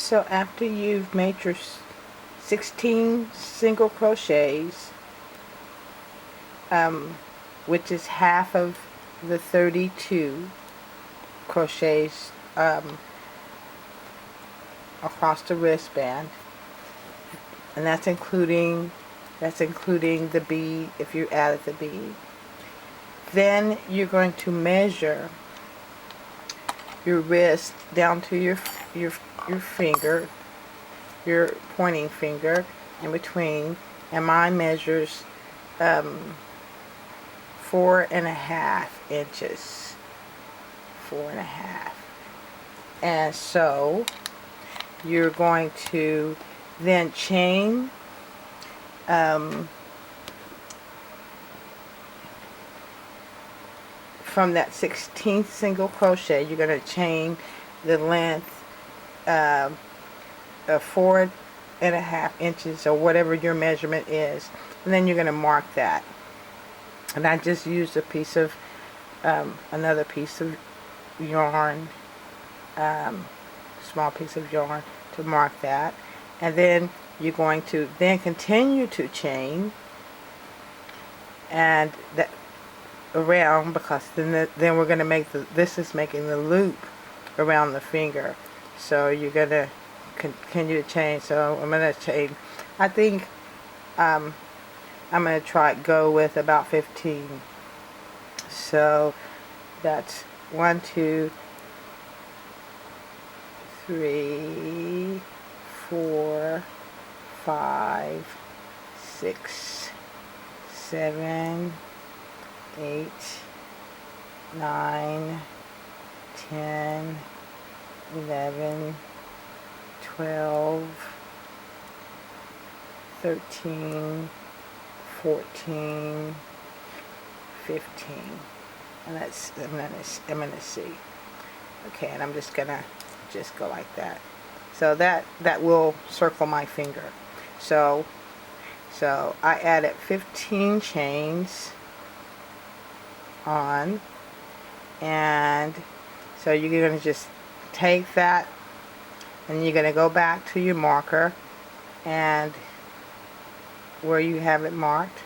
So after you've made your 16 single crochets, which is half of the 32 crochets across the wristband, and that's including the bead if you added the bead. Then you're going to measure your wrist down to your finger, your pointing finger in between, and mine measures 4.5 inches. 4.5. And so you're going to then chain from that 16th single crochet. You're going to chain the length of 4.5 inches, or whatever your measurement is, and then you're going to mark that. And I just used a piece of another piece of yarn, small piece of yarn, to mark that. And then you're going to then continue to chain and that around, because then we're going to make this is making the loop around the finger. So you're going to continue to chain. So I'm going to chain, I think I'm going to go with about 15. So that's 1, 2, 3, 4, 5, 6, 7, 8, 9, 10, 11, 12, 13, 14, 15, and that's I'm gonna see. Okay, and I'm just gonna go like that. So that will circle my finger. So I added 15 chains on, and so you're gonna just take that, and you're gonna go back to your marker and where you have it marked.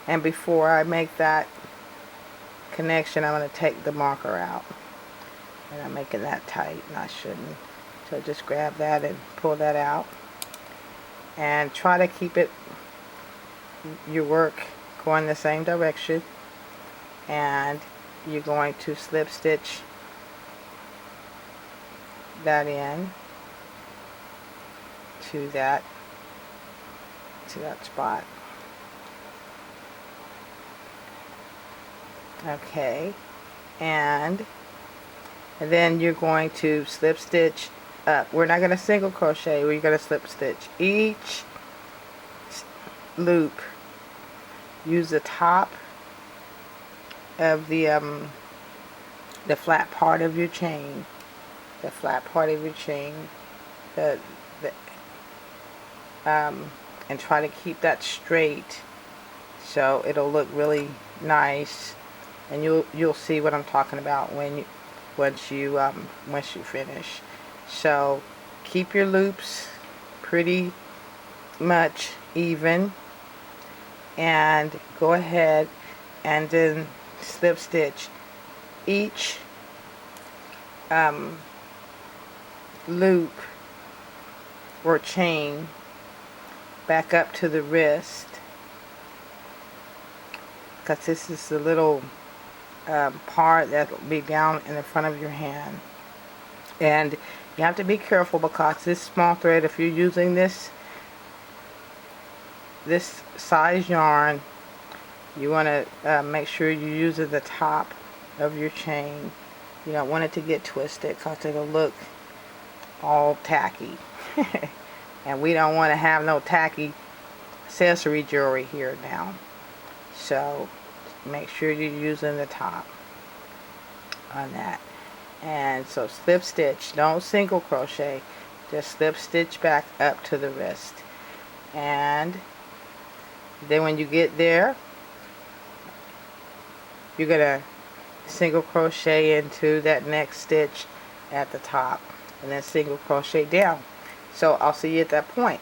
And before I make that connection, I'm going to take the marker out, and I'm making that tight, and I shouldn't. So just grab that and pull that out, and try to keep your work going the same direction. And you're going to slip stitch that in to that spot. Okay, and then you're going to slip stitch up. We're not going to single crochet, we're going to slip stitch each loop. Use the top of the flat part of your chain, and try to keep that straight so it'll look really nice, and you'll see what I'm talking about once you finish. So keep your loops pretty much even, and go ahead and then slip stitch each loop or chain back up to the wrist, because this is the little part that will be down in the front of your hand. And you have to be careful, because this small thread, if you're using this size yarn, you want to make sure you're using the top of your chain. You don't want it to get twisted, because it'll look all tacky. And we don't want to have no tacky accessory jewelry here now. So make sure you're using the top on that. And so slip stitch, don't single crochet, just slip stitch back up to the wrist. And then when you get there, you're gonna single crochet into that next stitch at the top, and then single crochet down. So I'll see you at that point.